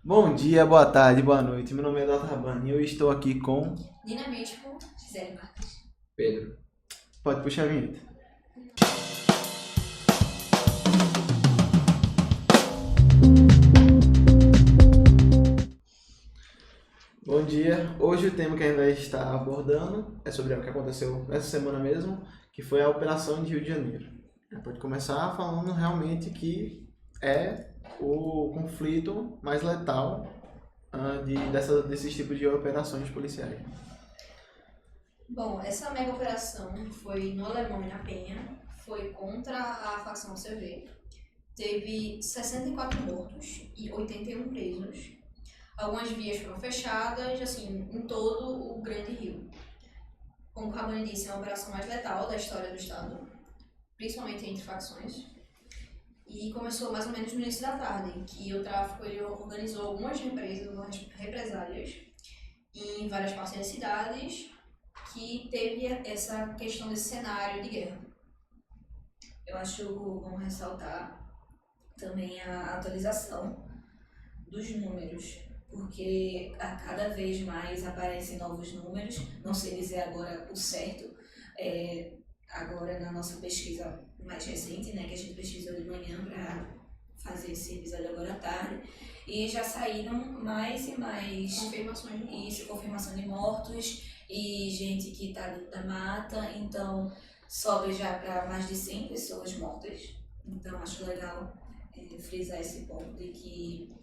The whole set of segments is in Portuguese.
Bom dia, boa tarde, boa noite. Meu nome é Dota Rabani e eu estou aqui com. Dinamítico, Gisele Marques. Pedro. Pode puxar a vinheta. Bom dia. Hoje o tema que a gente vai estar abordando é sobre o que aconteceu essa semana mesmo, que foi a Operação de Rio de Janeiro. A gente pode começar falando realmente que é o conflito mais letal desses tipos de operações policiais. Bom, essa mega operação foi no Alemão e na Penha, foi contra a facção CV, teve 64 mortos e 81 presos. Algumas vias foram fechadas, assim, em todo o Grande Rio. Como o Rabani disse, é a operação mais letal da história do Estado, principalmente entre facções. E começou mais ou menos no início da tarde, que o tráfico ele organizou algumas represálias em várias partes das cidades, que teve essa questão desse cenário de guerra. Eu acho bom ressaltar também a atualização dos números, porque a cada vez mais aparecem novos números, não sei dizer agora o certo, agora na nossa pesquisa mais recente, né, que a gente pesquisou de manhã para fazer esse episódio agora à tarde, e já saíram mais e mais confirmação de mortos e gente que está dentro da mata, então sobe já para mais de 100 pessoas mortas. Então acho legal frisar esse ponto de que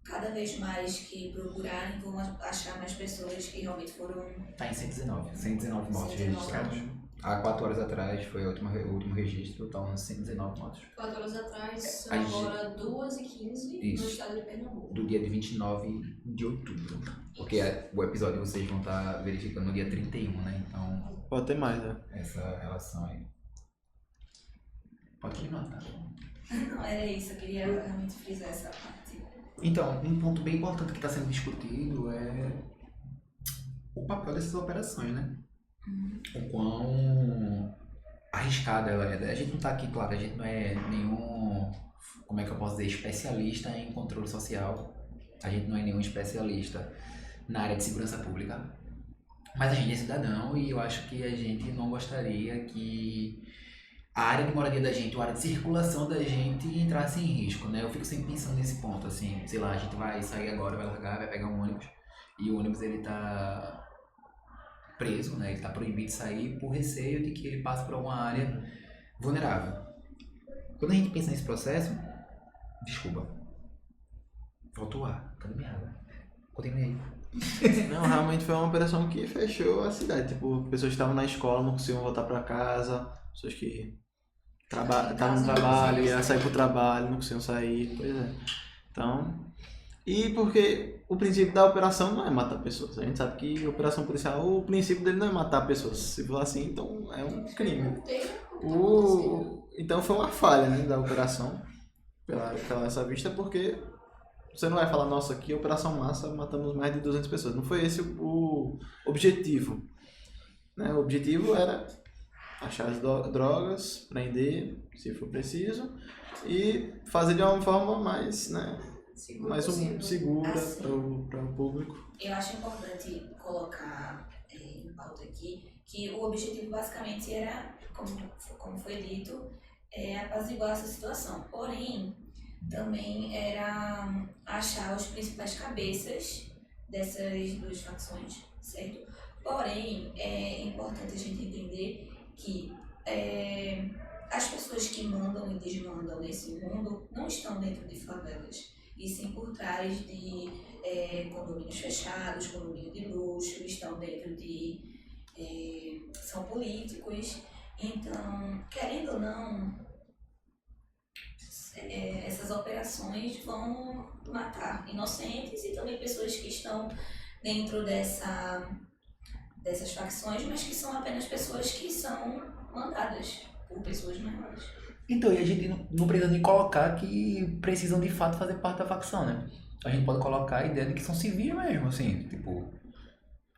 cada vez mais que procurarem vão achar mais pessoas que realmente foram... Tá em 119 mortes registradas. Há 4 horas atrás foi o último registro, estão 119 mortos. 4 horas atrás são agora 2h15 no estado de Pernambuco. Do dia de 29 de outubro. Porque o episódio vocês vão estar verificando no dia 31, né? Então... Pode ter mais, né? Essa relação aí. Pode continuar, tá? Não, era isso, eu queria realmente frisar essa parte. Então, um ponto bem importante que está sendo discutido é o papel dessas operações, né? O quão arriscada ela é. A gente não está aqui, claro, a gente não é nenhum, como é que eu posso dizer, especialista em controle social. A gente não é nenhum especialista na área de segurança pública. Mas a gente é cidadão e eu acho que a gente não gostaria que a área de moradia da gente, a área de circulação da gente entrasse em risco, né? Eu fico sempre pensando nesse ponto, assim, sei lá, a gente vai sair agora, vai largar, vai pegar um ônibus e o ônibus ele tá preso, né? Ele tá proibido de sair por receio de que ele passe por alguma área vulnerável. Quando a gente pensa nesse processo, desculpa, faltou ar, cadê minha água? Continue aí. Não, realmente foi uma operação que fechou a cidade. Tipo, pessoas que estavam na escola não conseguiam voltar para casa, pessoas que estavam no trabalho, iam sair pro trabalho, não conseguiam sair, pois é. Então, e porque o princípio da operação não é matar pessoas. A gente sabe que a operação policial, o princípio dele não é matar pessoas. Se for assim, então é um crime. Então foi uma falha, né, da operação, pela essa vista, porque você não vai falar, nossa, aqui operação massa, matamos mais de 200 pessoas. Não foi esse o objetivo. Né? O objetivo era achar as drogas, prender, se for preciso, e fazer de uma forma mais, né, segura assim, para o público. Eu acho importante colocar em pauta aqui que o objetivo basicamente era, como foi dito, apaziguar essa situação. Porém, também era achar os principais cabeças dessas duas facções, certo? Porém, é importante a gente entender que as pessoas que mandam e desmandam nesse mundo não estão dentro de favelas, e sim por trás de condomínios fechados, condomínios de luxo, estão dentro de... são políticos. Então, querendo ou não, essas operações vão matar inocentes e também pessoas que estão dentro dessas facções, mas que são apenas pessoas que são mandadas por pessoas maiores. Então, e a gente não precisa nem colocar que precisam de fato fazer parte da facção, né? A gente pode colocar a ideia de que são civis mesmo, assim, tipo...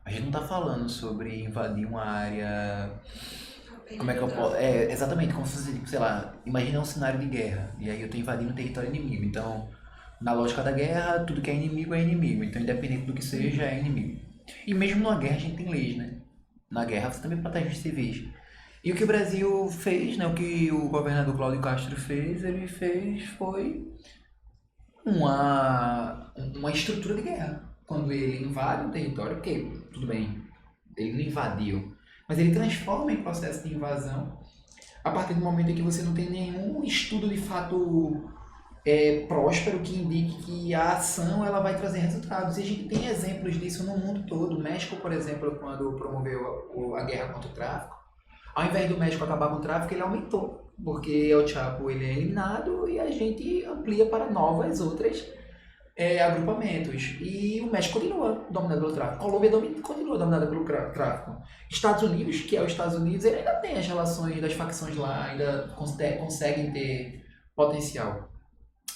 A gente não tá falando sobre invadir uma área... Como é que eu posso... exatamente, como se fosse, sei lá, imagina um cenário de guerra, e aí eu tô invadindo o território inimigo, então... Na lógica da guerra, tudo que é inimigo é inimigo. Então, independente do que seja, é inimigo. E mesmo numa guerra, a gente tem leis, né? Na guerra, você também protege os civis. E o que o Brasil fez, né? O que o governador Cláudio Castro fez, ele fez foi uma estrutura de guerra. Quando ele invade um território, porque, tudo bem, ele não invadiu, mas ele transforma em processo de invasão a partir do momento em que você não tem nenhum estudo de fato próspero que indique que a ação ela vai trazer resultados. E a gente tem exemplos disso no mundo todo. O México, por exemplo, quando promoveu a guerra contra o tráfico, ao invés do México acabar com o tráfico, ele aumentou. Porque o Chapo ele é eliminado e a gente amplia para novas outras agrupamentos. E o México continua dominado pelo tráfico. A Colômbia continua dominada pelo tráfico. Estados Unidos, que é os Estados Unidos, ele ainda tem as relações das facções lá, ainda conseguem ter potencial.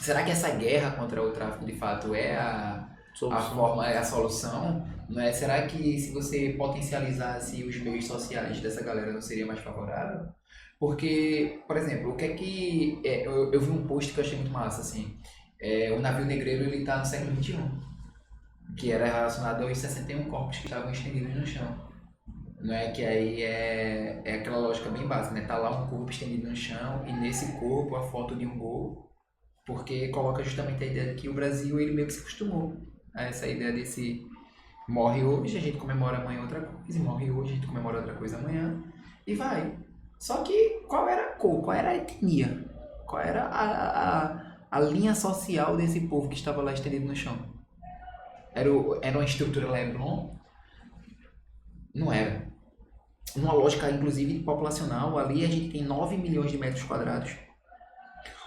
Será que essa guerra contra o tráfico de fato é a forma, é a solução? Não é? Será que se você potencializasse os meios sociais dessa galera não seria mais favorável? Porque, por exemplo, o que é que... eu vi um post que eu achei muito massa, assim. O navio negreiro ele está no século XXI, que era relacionado aos 61 corpos que estavam estendidos no chão. Não é que aí é aquela lógica bem básica, né? Tá lá um corpo estendido no chão e nesse corpo a foto de um gol, porque coloca justamente a ideia de que o Brasil ele meio que se acostumou a essa ideia desse morre hoje, a gente comemora amanhã outra coisa, e morre hoje, a gente comemora outra coisa amanhã, e vai. Só que qual era a cor, qual era a etnia, qual era a linha social desse povo que estava lá estendido no chão? Era uma estrutura Leblon? Não era. Numa lógica, inclusive, populacional, ali a gente tem 9 milhões de metros quadrados,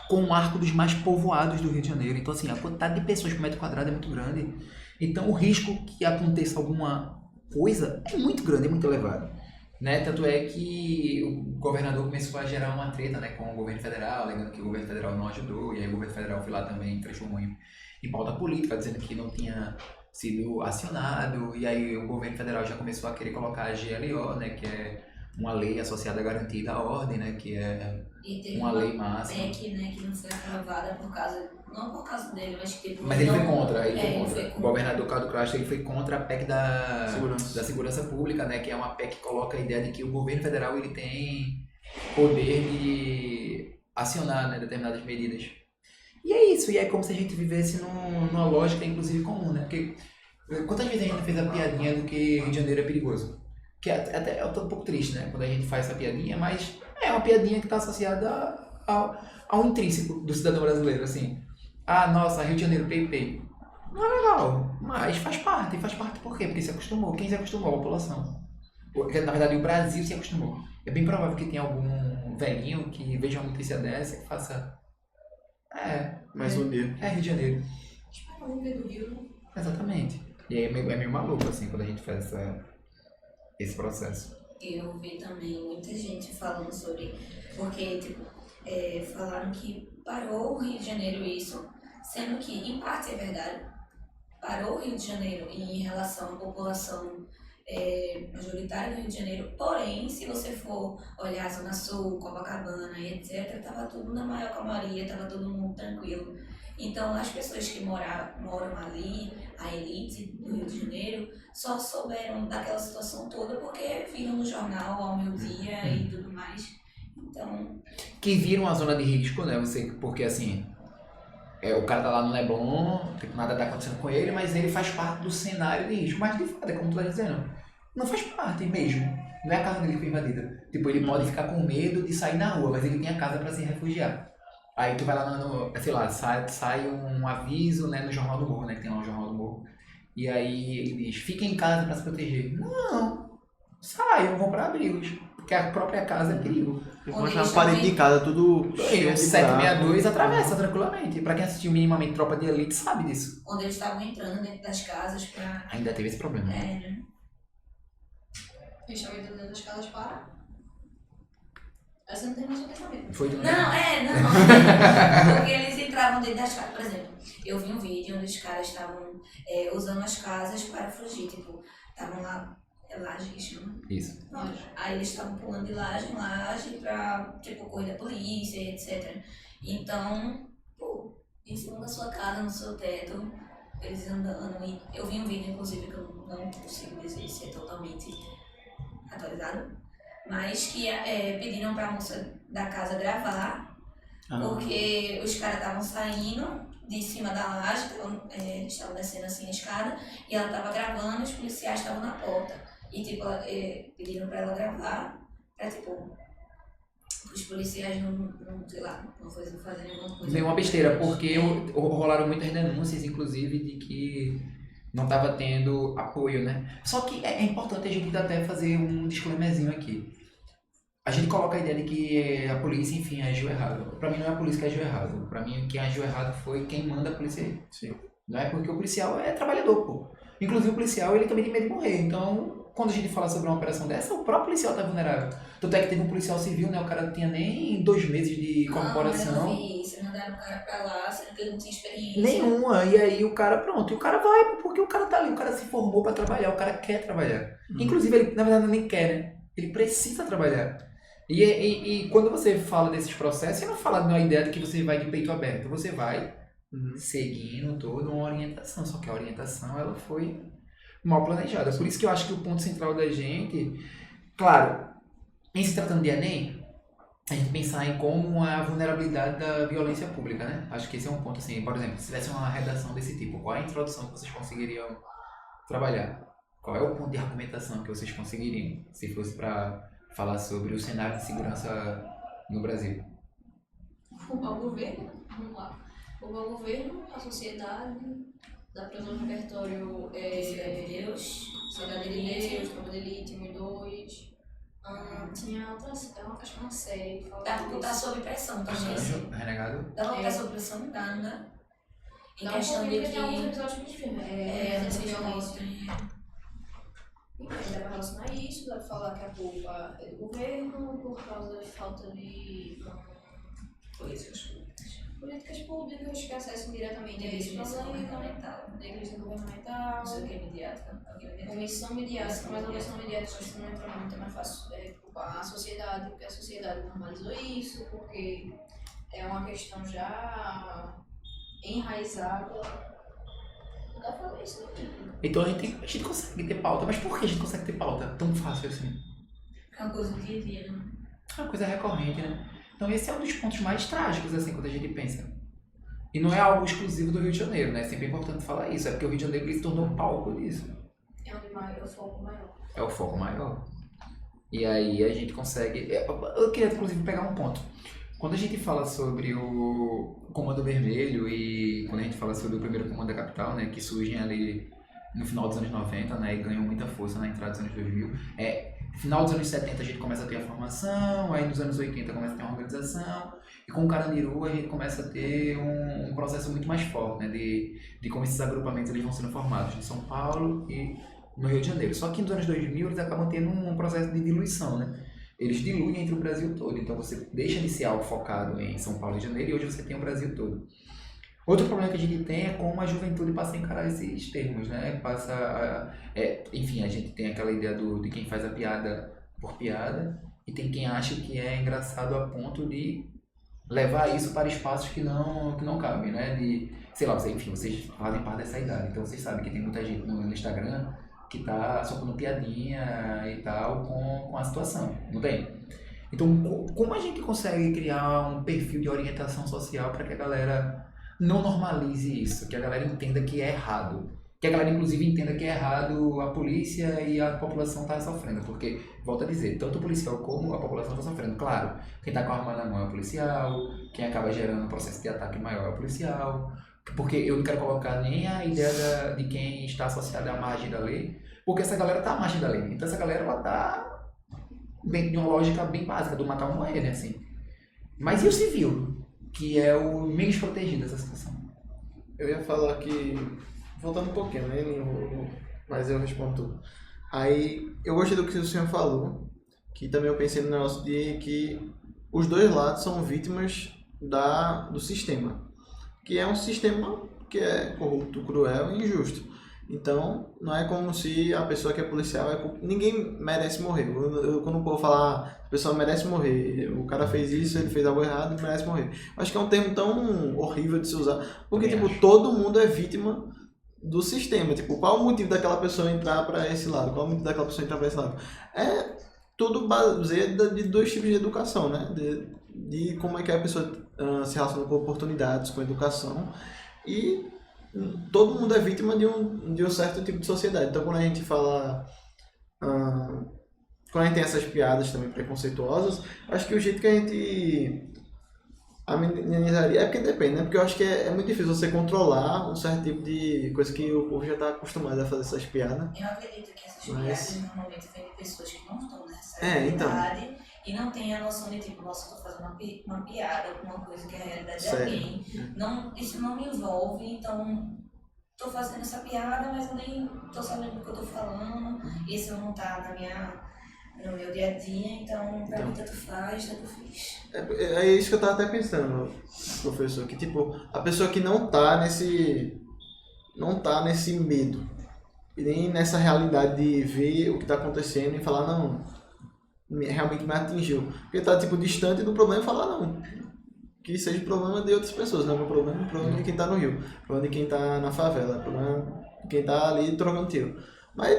com um arco dos mais povoados do Rio de Janeiro. Então, assim, a quantidade de pessoas por metro quadrado é muito grande. Então, o risco que aconteça alguma coisa é muito grande, é muito elevado. Né? Tanto é que o governador começou a gerar uma treta, né, com o governo federal, alegando que o governo federal não ajudou, e aí o governo federal foi lá também transformou em pauta política, dizendo que não tinha sido acionado, e aí o governo federal já começou a querer colocar a GLO, né, que é uma lei associada à garantida à ordem, né, que é uma lei máxima. PEC, né, que não foi aprovada não por causa dele, mas que tipo... Mas ele foi contra, Ele foi contra. O governador Cláudio Castro ele foi contra a PEC da Segurança Pública, né, que é uma PEC que coloca a ideia de que o governo federal ele tem poder de acionar, né, determinadas medidas. E é isso, e é como se a gente vivesse numa lógica, inclusive, comum, né? Porque quantas vezes a gente fez a piadinha do que Rio de Janeiro é perigoso? Que até eu tô um pouco triste, né? Quando a gente faz essa piadinha, mas é uma piadinha que está associada ao intrínseco do cidadão brasileiro, assim. Ah, nossa, Rio de Janeiro, pei. Não é legal, mas faz parte. Faz parte por quê? Porque se acostumou. Quem se acostumou? A população. Porque, na verdade, o Brasil se acostumou. É bem provável que tenha algum velhinho que veja uma notícia dessa e faça... Mais um dia. É Rio de Janeiro. Tipo, um do Rio, né? Exatamente. E aí é meio maluco, assim, quando a gente faz esse processo. Eu vi também muita gente falando sobre... Porque, tipo, falaram que parou o Rio de Janeiro isso, sendo que, em parte, é verdade. Parou o Rio de Janeiro em relação à população majoritária do Rio de Janeiro. Porém, se você for olhar a Zona Sul, Copacabana e etc., tava tudo na maior calmaria, tava todo mundo tranquilo. Então, as pessoas que moram ali, a elite do Rio de Janeiro, só souberam daquela situação toda porque viram no jornal ao meio-dia e tudo mais. Então... Que viram a zona de risco, né? Porque, assim, o cara tá lá no Leblon, nada tá acontecendo com ele, mas ele faz parte do cenário de risco. Mas, de fato, é como tu tá dizendo, não faz parte mesmo. Não é a casa dele que foi invadida. Tipo, ele pode ficar com medo de sair na rua, mas ele tem a casa pra se refugiar. Aí tu vai lá sei lá, sai um aviso, né, no Jornal do Morro, né, que tem lá o Jornal do Morro. E aí ele diz, fica em casa pra se proteger. Não, saiam, vão pra abrigos. Porque a própria casa é perigo. Vão achar a parede de casa tudo cheio de 762 atravessa tranquilamente. Pra quem assistiu minimamente Tropa de Elite sabe disso. Onde eles estavam entrando dentro das casas pra... Ainda teve esse problema. né? Eles estavam entrando dentro das casas para... Essa não tem mais o pensamento. Foi Não. Porque eles entravam dentro das casas. Por exemplo, eu vi um vídeo onde os caras estavam usando as casas para fugir. Tipo, estavam lá, laje que chama. Isso. Aí eles estavam pulando de laje em laje pra, tipo, correr da polícia, etc. Então, pô, em cima da sua casa, no seu teto, eles andando. E eu vi um vídeo, inclusive, que eu não consigo dizer se é totalmente atualizado, mas que pediram pra moça da casa gravar, porque os caras estavam saindo de cima da laje, estavam descendo assim a escada, e ela tava gravando e os policiais estavam na porta. E tipo, pediram pra ela gravar, pra tipo, os policiais não sei lá, não fazerem alguma coisa. Deu uma besteira, porque rolaram muitas denúncias, inclusive, de que não estava tendo apoio, né? Só que é importante a gente até fazer um disclaimerzinho aqui. A gente coloca a ideia de que a polícia, enfim, agiu errado. Pra mim não é a polícia que agiu errado. Pra mim quem agiu errado foi quem manda a polícia ir. Sim. Não é porque o policial é trabalhador, pô. Inclusive o policial, ele também tem medo de morrer. Então, quando a gente fala sobre uma operação dessa, o próprio policial tá vulnerável. Tanto é que teve um policial civil, né? O cara não tinha nem 2 meses de corporação. Não, eu não vi isso. Mandaram o cara pra lá, sendo que ele não tinha experiência. Nenhuma. E aí o cara, pronto. E o cara vai, porque o cara tá ali. O cara se formou pra trabalhar. O cara quer trabalhar. Inclusive, ele, na verdade, nem quer, né? Ele precisa trabalhar. E quando você fala desses processos, você não fala de uma ideia de que você vai de peito aberto. Você vai seguindo toda uma orientação. Só que a orientação, ela foi mal planejada. Por isso que eu acho que o ponto central da gente... Claro, em se tratando de Enem, a gente pensar em como a vulnerabilidade da violência pública, né? Acho que esse é um ponto, assim, por exemplo, se tivesse uma redação desse tipo, qual é a introdução que vocês conseguiriam trabalhar? Qual é o ponto de argumentação que vocês conseguiriam, se fosse para falar sobre o cenário de segurança no Brasil? O governo, vamos lá. O governo, a sociedade, da prisão de repertório, Cidade de Deus, Cidade de Deus, Tropa de Elite, 1 e 2. Tinha outras, acho que uma série que falava dá pra botar disso. sob pressão também. Anjo, renegado? Dá pra botar sob pressão? Dá, não dá? Em Dá questão de tem alguns que... episódios muito firmes. Essa Violência. violência. Dá pra relacionar isso, dá pra falar que a culpa é do governo por causa de falta de políticas públicas que acessam diretamente a esse Negligência problema, governamental. negligência governamental, Não sei o que é mediática. Alguém vai dizer. comissão mediática, mas a comissão mediática se não entra muito, é mais fácil culpar a sociedade, porque a sociedade normalizou isso, porque é uma questão já enraizada. Não dá pra falar isso aqui. Então a gente consegue ter pauta, mas por que a gente consegue ter pauta tão fácil assim? É uma coisa do dia a dia, né? É uma coisa recorrente, né? Então esse é um dos pontos mais trágicos, assim, quando a gente pensa. E não é algo exclusivo do Rio de Janeiro, né? É sempre importante falar isso. É porque o Rio de Janeiro ele se tornou um palco disso. É onde é o foco maior. É o foco maior. E aí a gente consegue... Eu queria, inclusive, pegar um ponto. Quando a gente fala sobre o Comando Vermelho e quando a gente fala sobre o primeiro Comando da Capital, né? Que surgem ali no final dos anos 90, né? E ganham muita força na entrada dos anos 2000. No final dos anos 70 a gente começa a ter a formação, aí nos anos 80 começa a ter uma organização, e com o Carandiru a gente começa a ter um processo muito mais forte, né, de como esses agrupamentos eles vão sendo formados em São Paulo e no Rio de Janeiro. Só que nos anos 2000 eles acabam tendo um processo de diluição, né? Eles diluem entre o Brasil todo, então você deixa de ser algo focado em São Paulo e Janeiro e hoje você tem o Brasil todo. Outro problema que a gente tem é como a juventude passa a encarar esses termos, né? Enfim, a gente tem aquela ideia de quem faz a piada por piada e tem quem acha que é engraçado a ponto de levar isso para espaços que não cabem, né? Sei lá, enfim, vocês fazem parte dessa idade, então vocês sabem que tem muita gente no Instagram que tá soltando piadinha e tal com a situação, não tem? Então, como a gente consegue criar um perfil de orientação social para que a galera não normalize isso, que a galera entenda que é errado. Que a galera, inclusive, entenda que é errado a polícia e a população tá sofrendo. Porque, volto a dizer, tanto o policial como a população tá sofrendo. Claro, quem tá com a arma na mão é o policial, quem acaba gerando um processo de ataque maior é o policial. Porque eu não quero colocar nem a ideia de quem está associado à margem da lei, porque essa galera tá à margem da lei. Então essa galera, ela tá bem, de uma lógica bem básica, do matar ou morrer, né, assim. Mas e o civil? Que é o menos protegido dessa situação. Eu ia falar que, voltando um pouquinho, né? Mas eu respondo tudo. Aí, eu gostei do que o senhor falou, que também eu pensei no negócio de que os dois lados são vítimas do sistema, que é um sistema que é corrupto, cruel e injusto. Então, não é como se a pessoa que é policial ninguém merece morrer. Quando o povo fala, a pessoa merece morrer, o cara fez isso, ele fez algo errado, ele merece morrer. Acho que é um termo tão horrível de se usar, porque tipo, todo mundo é vítima do sistema. Tipo, qual o motivo daquela pessoa entrar para esse lado? Qual o motivo daquela pessoa entrar para esse lado? É tudo baseado de dois tipos de educação, né? De como é que a pessoa se relaciona com oportunidades, com educação, e todo mundo é vítima de um certo tipo de sociedade. Então, quando a gente fala, quando a gente tem essas piadas também preconceituosas, acho que o jeito que a gente amenizaria é porque depende, né? Porque eu acho que é muito difícil você controlar um certo tipo de coisa que o povo já está acostumado a fazer essas piadas. Eu acredito que essas piadas normalmente vêm de pessoas que não estão nessa então. realidade e não têm a noção de tipo, nossa, eu tô fazendo uma piada com uma coisa que é a realidade de alguém. Não, isso não me envolve, então tô fazendo essa piada, mas eu nem tô sabendo do que eu tô falando. Isso não tá no meu dia a dia, então pra mim tanto faz, tanto fiz. É isso que eu tava até pensando, professor, que tipo, a pessoa que não tá nesse medo e nem nessa realidade de ver o que tá acontecendo e falar, não, realmente me atingiu. Porque tá tipo distante do problema e falar, não, que seja problema de outras pessoas, não é meu problema, é o problema de quem tá no Rio, é problema de quem tá na favela, é problema de quem tá ali trocando tiro. Mas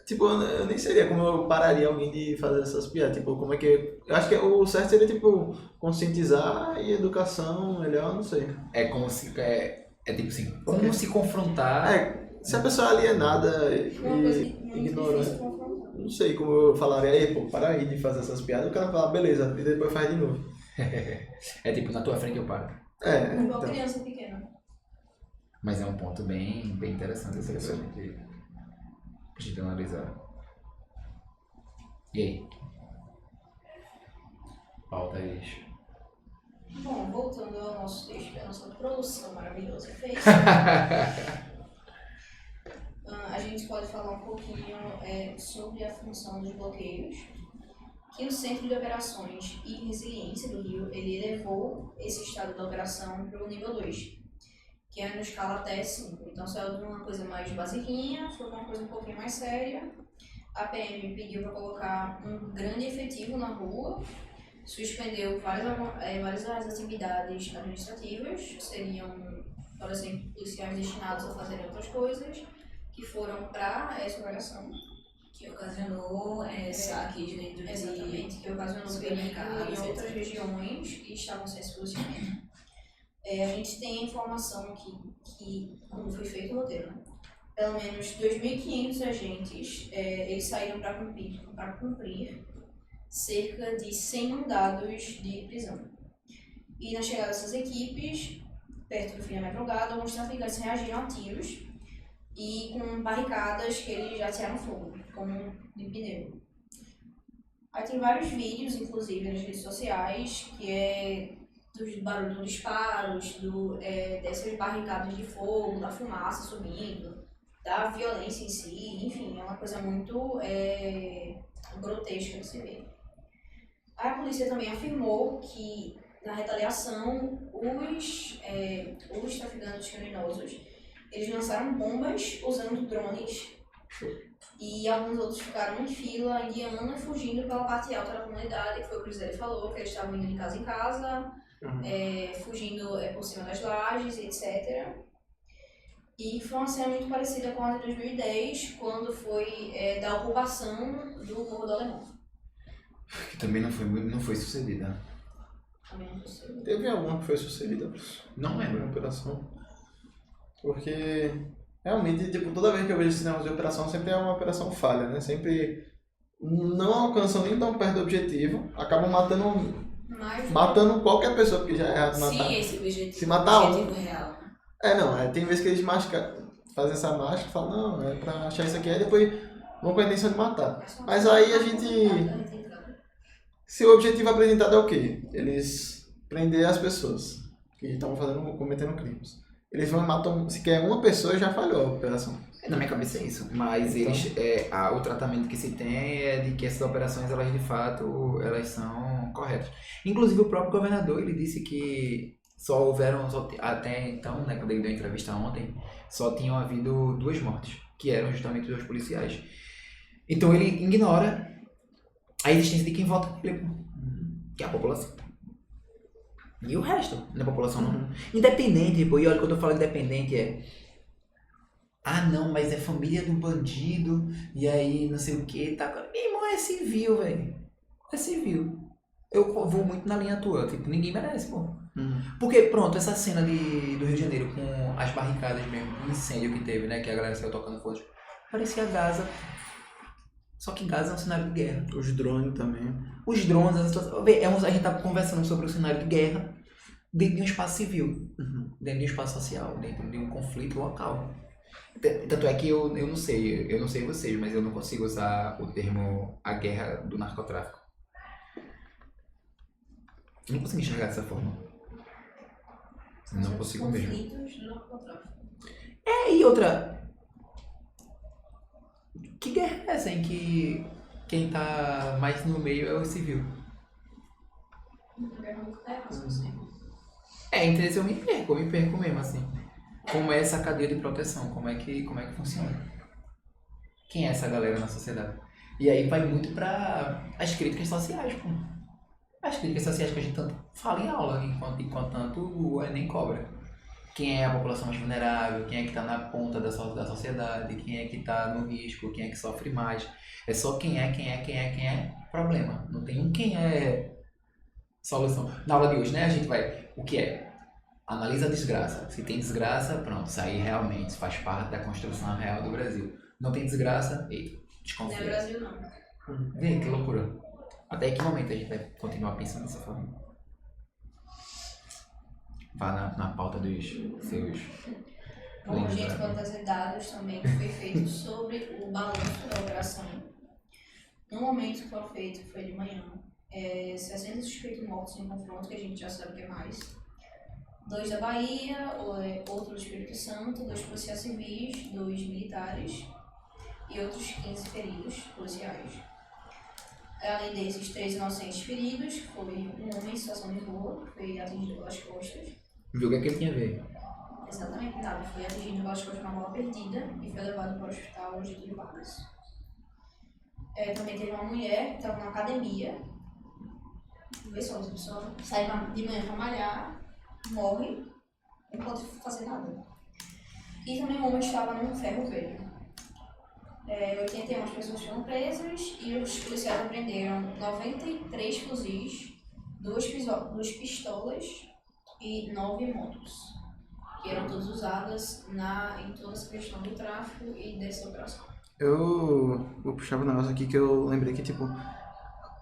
tipo, eu nem seria como eu pararia alguém de fazer essas piadas. Tipo, como é que. Eu acho que o certo seria, tipo, conscientizar e educação melhor, não sei. É como se. É tipo assim, como se confrontar. Se a pessoa é alienada e ignorante, não sei como eu falaria, ei, pô, para aí de fazer essas piadas. O cara fala, beleza, e depois faz de novo. É tipo, na tua frente eu paro. Igual Então. criança pequena. Mas é um ponto bem interessante essa questão de analisar. E aí? Pauta isso. Bom, voltando ao nosso texto, que a nossa produção maravilhosa fez, a gente pode falar um pouquinho sobre a função dos bloqueios, que o Centro de Operações e Resiliência do Rio, ele elevou esse estado de operação para o nível 2, que é na escala até 5. Então saiu de uma coisa mais basiquinha, foi para uma coisa um pouquinho mais séria. A PM pediu para colocar um grande efetivo na rua, suspendeu várias atividades administrativas, seriam, por exemplo, policiais destinados a fazerem outras coisas, que foram para essa operação. Que ocasionou saques dentro de Exatamente, que ocasionou supermercados em outras regiões que estavam sem solucionamento. A gente tem a informação que como foi feito o roteiro, pelo menos 2.500 agentes eles saíram para cumprir cerca de 100 mandados de prisão. E na chegada dessas equipes, perto do fim da madrugada, alguns traficantes reagiram a tiros e com barricadas que eles já tiraram fogo, como de pneu. Aí tem vários vídeos, inclusive, nas redes sociais, que é dos barulhos dos disparos, dessas barricadas de fogo, da fumaça subindo, da violência em si, enfim, é uma coisa muito grotesca de se ver. A polícia também afirmou que, na retaliação, os traficantes criminosos eles lançaram bombas usando drones e alguns outros ficaram em fila indiana fugindo pela parte alta da comunidade, que foi o que o Gisele falou, que eles estavam indo de casa em casa, fugindo por cima das lajes, etc. E foi uma cena muito parecida com a de 2010, quando foi da ocupação do Morro do Alemão. Que também não foi sucedida. Também não foi. Teve alguma que foi sucedida? Não lembro. Na operação. Porque realmente, tipo, toda vez que eu vejo esse negócio de operação, sempre é uma operação falha, né? Sempre não alcançam nem tão perto do objetivo, acabam matando qualquer pessoa, porque já é errado matar. Sim, esse objetivo, Se matar objetivo real. Tem vezes que eles fazem essa máscara e falam, não, é pra achar isso aqui, aí depois vão com a intenção de matar. Mas aí a gente... Se o objetivo apresentado é o quê? Eles prender as pessoas que estão cometendo crimes. Eles vão e matam, se quer uma pessoa, já falhou a operação. Na minha cabeça é isso, mas Então. o tratamento que se tem é de que essas operações, elas de fato, elas são corretas. Inclusive o próprio governador, ele disse que até então, né, quando ele deu a entrevista ontem, só tinham havido 2 mortes que eram justamente os policiais. Então ele ignora a existência de quem vota por ele, que é a população. E o resto, não é a população não. Independente, pô, e olha, quando eu falo independente não, mas é família do bandido, e aí não sei o que, tá. Meu irmão, é civil, velho. É civil. Eu vou muito na linha tua, tipo, ninguém merece, pô. Porque, pronto, essa cena do Rio de Janeiro com as barricadas mesmo, o incêndio que teve, né, que a galera saiu tocando fogo, parecia Gaza. Só que Gaza é um cenário de guerra. Os drones também. Os drones, a situação... a gente tá conversando sobre o cenário de guerra dentro de um espaço civil, dentro de um espaço social, dentro de um conflito local. Tanto é que eu não sei vocês, mas eu não consigo usar o termo a guerra do narcotráfico. Eu não consigo enxergar dessa forma. Não consigo mesmo. Conflitos do narcotráfico. E outra... Que guerra é essa em que quem tá mais no meio é o civil? Então eu me perco mesmo, assim. Como é essa cadeia de proteção? Como é que funciona? Quem é essa galera na sociedade? E aí vai muito para as críticas sociais, pô. As críticas sociais que a gente tanto fala em aula, enquanto tanto o Enem cobra. Quem é a população mais vulnerável, quem é que está na ponta da sociedade, quem é que está no risco, quem é que sofre mais. É só quem é problema. Não tem um quem é solução. Na aula de hoje, né, a gente vai... O que é? Analisa a desgraça. Se tem desgraça, pronto, isso aí realmente faz parte da construção real do Brasil. Não tem desgraça, eita, desconfia. Não é Brasil, não. Vem, que loucura. Até que momento a gente vai continuar pensando dessa forma? Vá na pauta dos seus... Bom, a gente vai trazer dados também que foi feito sobre o balanço da operação. No momento que foi feito, foi de manhã, 60 suspeitos mortos em confronto, que a gente já sabe que é mais. 2 da Bahia, outro do Espírito Santo, 2 policiais civis, 2 militares e outros 15 feridos policiais. Além desses, 3 inocentes feridos, foi um homem em situação de rua, que foi atingido pelas costas. Viu o que é que ele tinha a ver? Exatamente nada, foi atingido pelas costas de uma bola perdida e foi levado para o hospital Getúlio Vargas. Também teve uma mulher que estava na academia, vê só, as pessoas saem de manhã para malhar, morre, não pode fazer nada. E também um homem estava num ferro velho. 81 pessoas foram presas e os policiais apreenderam 93 fuzis, 2 pistolas e 9 motos, que eram todas usadas em toda essa questão do tráfico e dessa operação. Eu vou puxar um negócio aqui que eu lembrei que, tipo,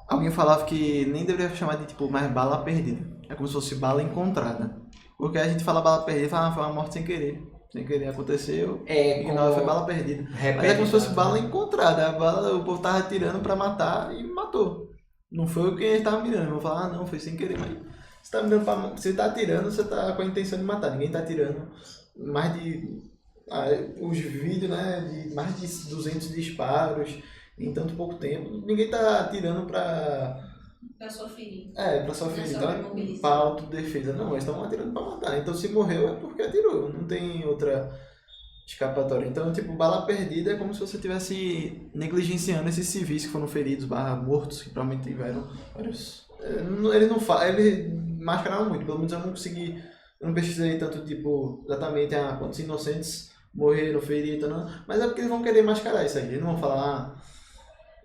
alguém falava que nem deveria chamar de, tipo, mais bala perdida. É como se fosse bala encontrada. Porque a gente fala bala perdida e fala, foi uma morte sem querer. Sem querer aconteceu, e não, foi bala perdida. Mas é como se fosse bala encontrada. A bala, o povo tava atirando pra matar e matou. Não foi o que eles estavam mirando. Vou falar, não, foi sem querer, mas você tá mirando pra... Você tá atirando, você tá com a intenção de matar. Ninguém tá atirando mais de... os vídeos, né, de mais de 200 disparos em tanto pouco tempo. Ninguém tá atirando pra sua ferida. Pra sua ferida. Então, pra autodefesa. Não, eles estão atirando pra matar. Então, se morreu é porque atirou. Não tem outra escapatória. Então, tipo, bala perdida é como se você estivesse negligenciando esses civis que foram feridos, mortos, que provavelmente tiveram vários... Eles mascararam muito. Pelo menos eu não consegui... Eu não pesquisei tanto, tipo, exatamente quantos inocentes morreram, feridos, não. Mas é porque eles vão querer mascarar isso aí. Eles não vão falar,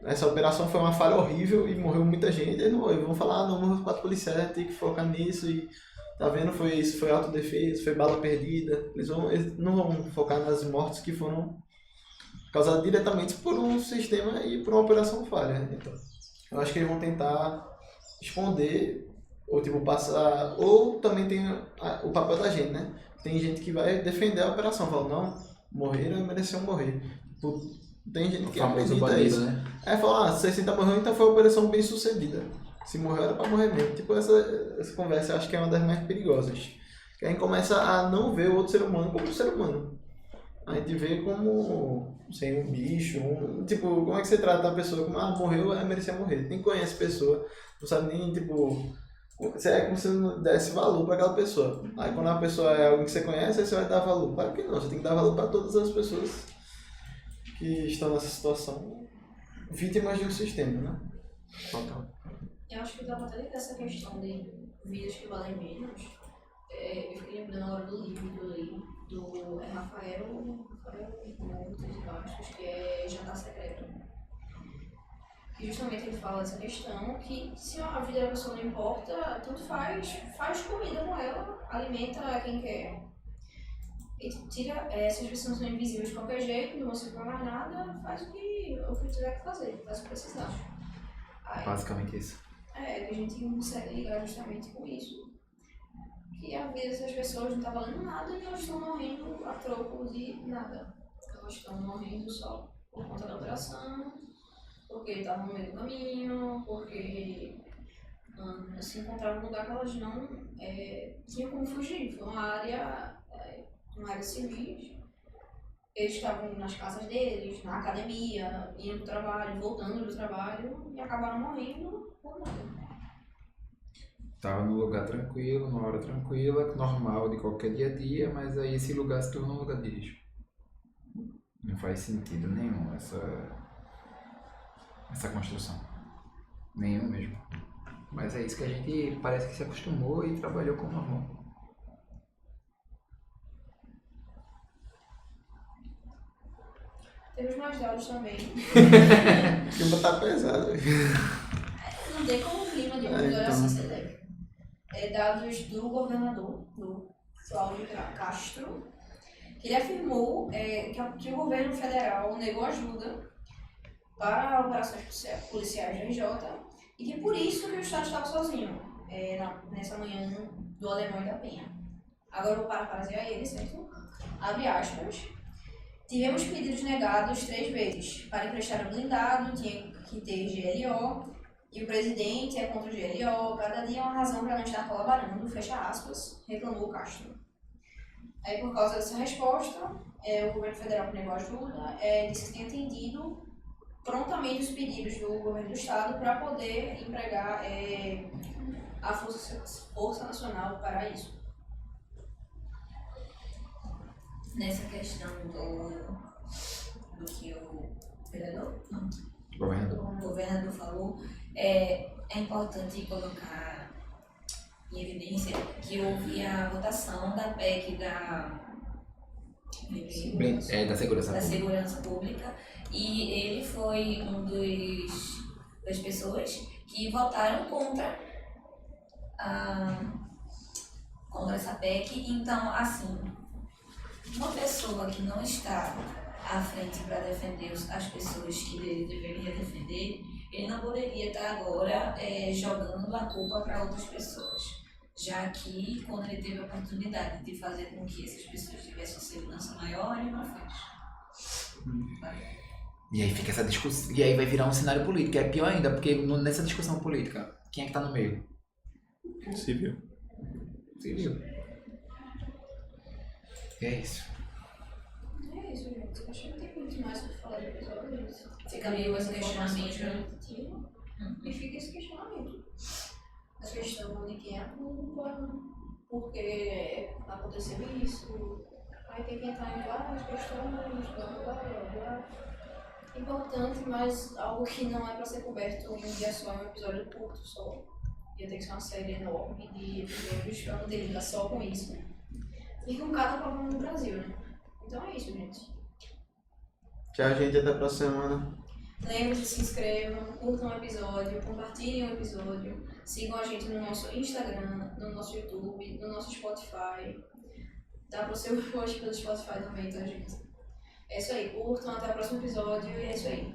essa operação foi uma falha horrível e morreu muita gente. Eles vão falar, não, morreu 4 policiais, tem que focar nisso e... Tá vendo? Foi isso, foi autodefesa, foi bala perdida. Eles não vão focar nas mortes que foram causadas diretamente por um sistema e por uma operação falha. Então, eu acho que eles vão tentar esconder... Ou tipo, passar... Ou também tem o papel da gente, né? Tem gente que vai defender a operação. Fala, não, morreram e mereciam morrer. Tipo, tem gente que acredita isso. Né? Fala, 60 morreu, então foi uma operação bem sucedida. Se morreu era pra morrer mesmo. Tipo, essa conversa eu acho que é uma das mais perigosas. Que a gente começa a não ver o outro ser humano como um ser humano. A gente vê como, sei, um bicho. Tipo, como é que você trata a pessoa? Como, morreu, merecia morrer. Nem conhece a pessoa. Não sabe nem, tipo... É como se você não desse valor para aquela pessoa. Aí quando a pessoa é alguém que você conhece, aí você vai dar valor. Claro que não, você tem que dar valor para todas as pessoas que estão nessa situação vítimas de um sistema, né? Total. Eu acho que dá até dessa questão de vidas que valem menos. Eu fiquei lembrando agora do livro que eu li, do Rafael Montes Bastos, que é Jantar Secreto. Que justamente ele fala dessa questão que se a vida da pessoa não importa, tanto faz comida com ela, alimenta quem quer. E tira, essas pessoas são invisíveis de qualquer jeito, não vão se mais nada, faz o que tiver que fazer, faz o que precisar. Aí, Basicamente isso. que a gente não consegue ligar justamente com isso. Que a vida dessas pessoas não está valendo nada e elas estão morrendo a troco de nada. Elas estão morrendo só por conta da operação, porque estavam no meio do caminho, porque se encontravam num lugar que elas não tinham como fugir. Foi uma área civil. Eles estavam nas casas deles, na academia, indo para o trabalho, voltando do trabalho e acabaram morrendo por nada. Tava num lugar tranquilo, numa hora tranquila, normal de qualquer dia a dia, mas aí esse lugar se tornou um lugar de risco. Não faz sentido nenhum essa construção. Nenhum mesmo. Mas é isso que a gente parece que se acostumou e trabalhou como normal. Temos mais dados também. O clima tá pesado. Não tem como o clima de uma melhoração ser leve. Dados do governador, do Cláudio Castro, que ele afirmou que o governo federal negou ajuda para operações policiais da RJ e que por isso que o Estado estava sozinho nessa manhã do Alemão e da Penha. Agora eu vou parafrasear ele, certo? Abre aspas. Tivemos pedidos negados 3 vezes. Para emprestar um blindado, tinha que ter GLO, e o presidente é contra o GLO. Cada dia é uma razão para não estar colaborando, fecha aspas, reclamou Castro. Aí, por causa dessa resposta, o governo federal negou ajuda, disse que tem atendido prontamente os pedidos do governo do estado para poder empregar a Força Nacional para isso. Nessa questão do que o governador falou, é importante colocar em evidência que houve a votação da PEC da segurança pública e ele foi das pessoas que votaram contra essa PEC. Então, assim, uma pessoa que não está à frente para defender as pessoas que ele deveria defender, ele não poderia estar agora jogando a culpa para outras pessoas, já que quando ele teve a oportunidade de fazer com que essas pessoas tivessem segurança maior, ele não fez. E aí fica essa discussão, e aí vai virar um cenário político, é pior ainda, porque nessa discussão política, quem é que tá no meio? Civil. E é isso. É isso, gente. Acho que não tem muito mais o que falar do episódio. Fica meio esse questionamento. E fica esse questionamento. A questão de quem é a culpa, porque aconteceu isso. Aí tem que entrar em várias questões, blá. Importante, mas algo que não é para ser coberto em um dia só, em um episódio curto só. Ia ter que ser uma série enorme de episódios para poder lidar só com isso. E com cada problema no Brasil, né? Então é isso, gente. Tchau, gente. Até a próxima semana. Lembre-se de se inscrevam, curtam o episódio, compartilhem o episódio, sigam a gente no nosso Instagram, no nosso YouTube, no nosso Spotify. Dá para ser host pelo Spotify também, tá, gente? É isso aí, curtam, até o próximo episódio e é isso aí.